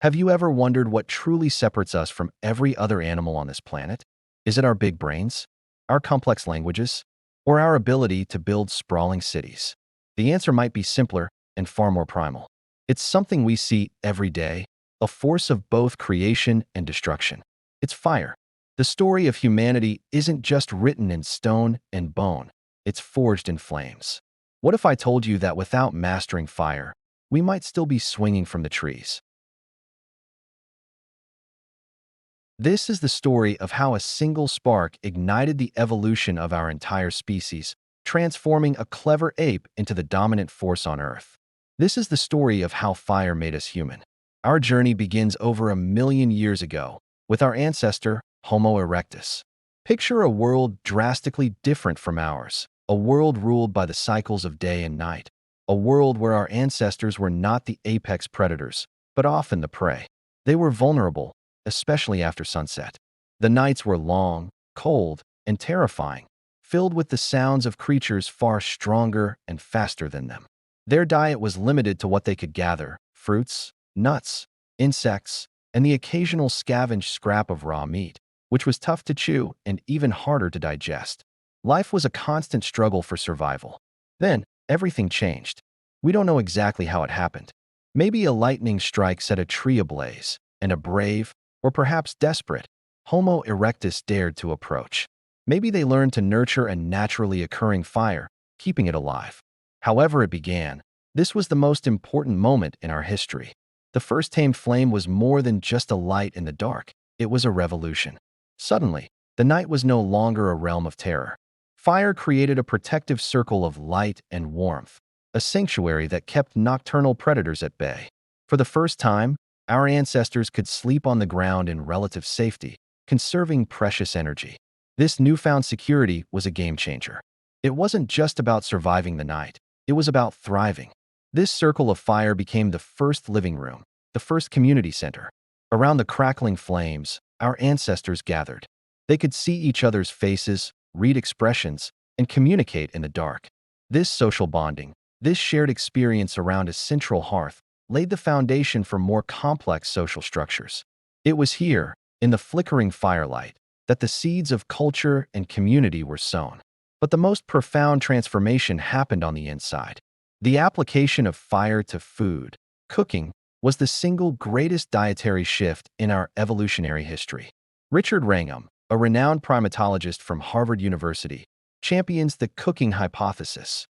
Have you ever wondered what truly separates us from every other animal on this planet? Is it our big brains, our complex languages, or our ability to build sprawling cities? The answer might be simpler and far more primal. It's something we see every day, a force of both creation and destruction. It's fire. The story of humanity isn't just written in stone and bone, it's forged in flames. What if I told you that without mastering fire, we might still be swinging from the trees? This is the story of how a single spark ignited the evolution of our entire species, transforming a clever ape into the dominant force on Earth. This is the story of how fire made us human. Our journey begins over 1 million years ago, with our ancestor, Homo erectus. Picture a world drastically different from ours, a world ruled by the cycles of day and night, a world where our ancestors were not the apex predators, but often the prey. They were vulnerable, especially after sunset. The nights were long, cold, and terrifying, filled with the sounds of creatures far stronger and faster than them. Their diet was limited to what they could gather: fruits, nuts, insects, and the occasional scavenged scrap of raw meat, which was tough to chew and even harder to digest. Life was a constant struggle for survival. Then, everything changed. We don't know exactly how it happened. Maybe a lightning strike set a tree ablaze, and a brave, or perhaps desperate, Homo erectus dared to approach. Maybe they learned to nurture a naturally occurring fire, keeping it alive. However it began, this was the most important moment in our history. The first tamed flame was more than just a light in the dark. It was a revolution. Suddenly, the night was no longer a realm of terror. Fire created a protective circle of light and warmth, a sanctuary that kept nocturnal predators at bay. For the first time, our ancestors could sleep on the ground in relative safety, conserving precious energy. This newfound security was a game changer. It wasn't just about surviving the night, it was about thriving. This circle of fire became the first living room, the first community center. Around the crackling flames, our ancestors gathered. They could see each other's faces, read expressions, and communicate in the dark. This social bonding, this shared experience around a central hearth, laid the foundation for more complex social structures. It was here, in the flickering firelight, that the seeds of culture and community were sown. But the most profound transformation happened on the inside. The application of fire to food, cooking, was the single greatest dietary shift in our evolutionary history. Richard Wrangham, a renowned primatologist from Harvard University, champions the cooking hypothesis.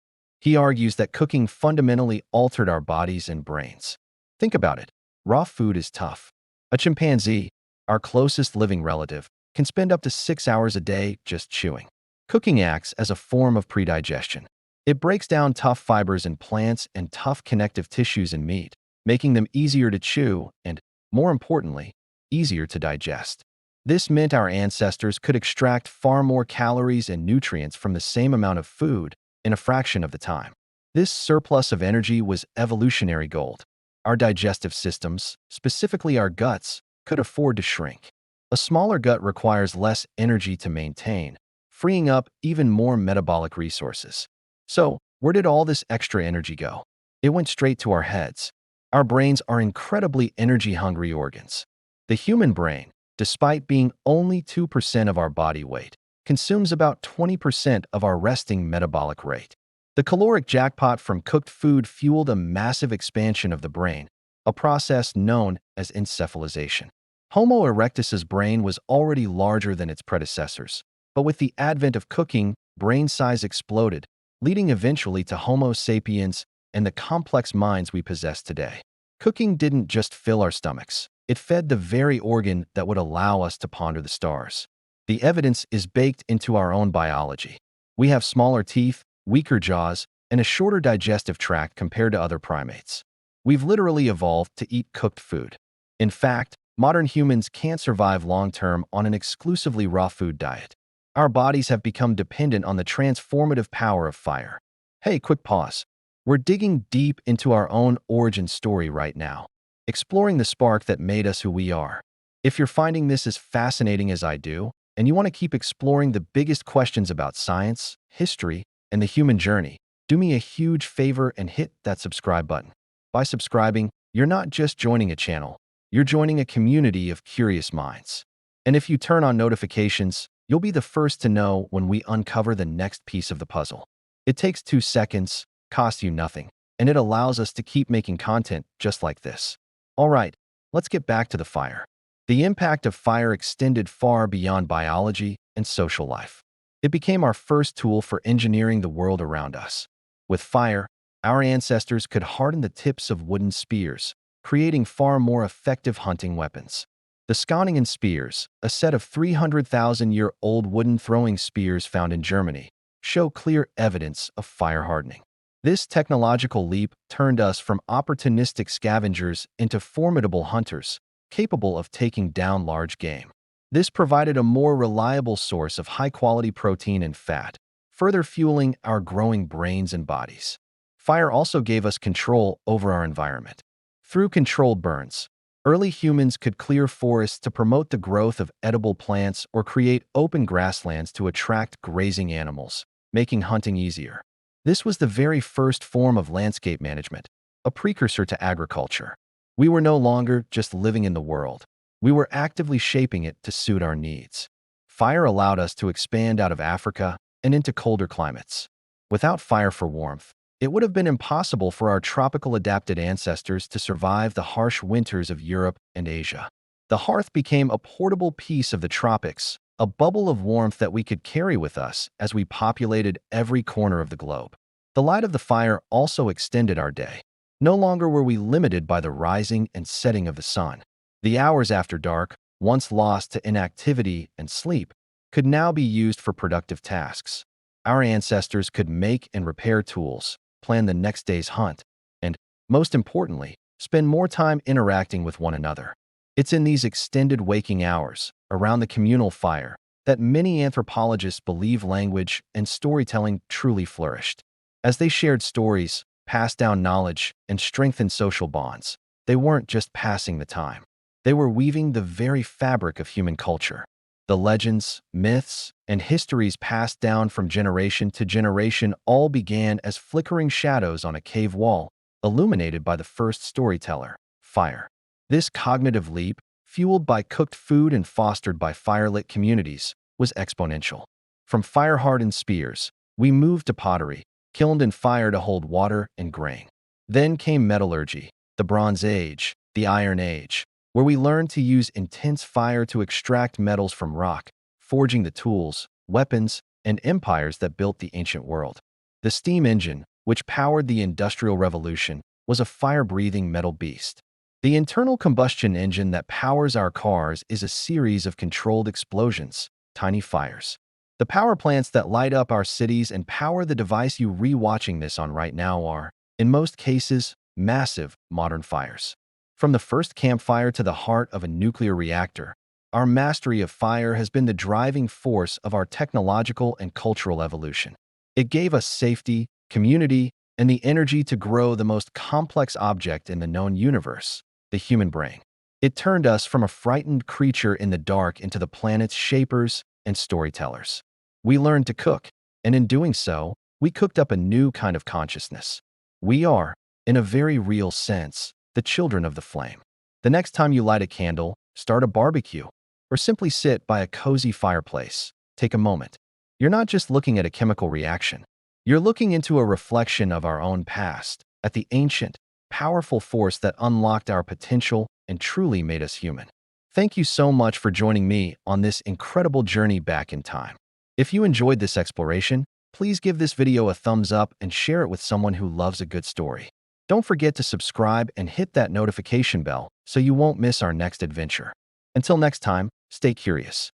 He argues that cooking fundamentally altered our bodies and brains. Think about it. Raw food is tough. A chimpanzee, our closest living relative, can spend up to 6 hours a day just chewing. Cooking acts as a form of predigestion. It breaks down tough fibers in plants and tough connective tissues in meat, making them easier to chew and, more importantly, easier to digest. This meant our ancestors could extract far more calories and nutrients from the same amount of food in a fraction of the time. This surplus of energy was evolutionary gold. Our digestive systems, specifically our guts, could afford to shrink. A smaller gut requires less energy to maintain, freeing up even more metabolic resources. So, where did all this extra energy go? It went straight to our heads. Our brains are incredibly energy-hungry organs. The human brain, despite being only 2% of our body weight, consumes about 20% of our resting metabolic rate. The caloric jackpot from cooked food fueled a massive expansion of the brain, a process known as encephalization. Homo erectus's brain was already larger than its predecessors, but with the advent of cooking, brain size exploded, leading eventually to Homo sapiens and the complex minds we possess today. Cooking didn't just fill our stomachs, it fed the very organ that would allow us to ponder the stars. The evidence is baked into our own biology. We have smaller teeth, weaker jaws, and a shorter digestive tract compared to other primates. We've literally evolved to eat cooked food. In fact, modern humans can't survive long-term on an exclusively raw food diet. Our bodies have become dependent on the transformative power of fire. Hey, quick pause. We're digging deep into our own origin story right now, exploring the spark that made us who we are. If you're finding this as fascinating as I do, and you want to keep exploring the biggest questions about science, history, and the human journey, do me a huge favor and hit that subscribe button. By subscribing, you're not just joining a channel, You're joining a community of curious minds. And if you turn on notifications, you'll be the first to know when we uncover the next piece of the puzzle. It takes 2 seconds, costs you nothing, and it allows us to keep making content just like this. All right, let's get back to the fire. The impact of fire extended far beyond biology and social life. It became our first tool for engineering the world around us. With fire, our ancestors could harden the tips of wooden spears, creating far more effective hunting weapons. The Skaaningen spears, a set of 300,000-year-old wooden throwing spears found in Germany, show clear evidence of fire hardening. This technological leap turned us from opportunistic scavengers into formidable hunters, capable of taking down large game. This provided a more reliable source of high-quality protein and fat, further fueling our growing brains and bodies. Fire also gave us control over our environment. Through controlled burns, early humans could clear forests to promote the growth of edible plants or create open grasslands to attract grazing animals, making hunting easier. This was the very first form of landscape management, a precursor to agriculture. We were no longer just living in the world. We were actively shaping it to suit our needs. Fire allowed us to expand out of Africa and into colder climates. Without fire for warmth, it would have been impossible for our tropical adapted ancestors to survive the harsh winters of Europe and Asia. The hearth became a portable piece of the tropics, a bubble of warmth that we could carry with us as we populated every corner of the globe. The light of the fire also extended our day. No longer were we limited by the rising and setting of the sun. The hours after dark, once lost to inactivity and sleep, could now be used for productive tasks. Our ancestors could make and repair tools, plan the next day's hunt, and, most importantly, spend more time interacting with one another. It's in these extended waking hours, around the communal fire, that many anthropologists believe language and storytelling truly flourished. As they shared stories, passed down knowledge, and strengthened social bonds, they weren't just passing the time. They were weaving the very fabric of human culture. The legends, myths, and histories passed down from generation to generation all began as flickering shadows on a cave wall, illuminated by the first storyteller, fire. This cognitive leap, fueled by cooked food and fostered by firelit communities, was exponential. From fire-hardened spears, we moved to pottery, kilned in fire to hold water and grain. Then came metallurgy, the Bronze Age, the Iron Age, where we learned to use intense fire to extract metals from rock, forging the tools, weapons, and empires that built the ancient world. The steam engine, which powered the Industrial Revolution, was a fire-breathing metal beast. The internal combustion engine that powers our cars is a series of controlled explosions, tiny fires. The power plants that light up our cities and power the device you're rewatching this on right now are, in most cases, massive modern fires. From the first campfire to the heart of a nuclear reactor, our mastery of fire has been the driving force of our technological and cultural evolution. It gave us safety, community, and the energy to grow the most complex object in the known universe, the human brain. It turned us from a frightened creature in the dark into the planet's shapers and storytellers. We learned to cook, and in doing so, we cooked up a new kind of consciousness. We are, in a very real sense, the children of the flame. The next time you light a candle, start a barbecue, or simply sit by a cozy fireplace, take a moment. You're not just looking at a chemical reaction. You're looking into a reflection of our own past, at the ancient, powerful force that unlocked our potential and truly made us human. Thank you so much for joining me on this incredible journey back in time. If you enjoyed this exploration, please give this video a thumbs up and share it with someone who loves a good story. Don't forget to subscribe and hit that notification bell so you won't miss our next adventure. Until next time, stay curious.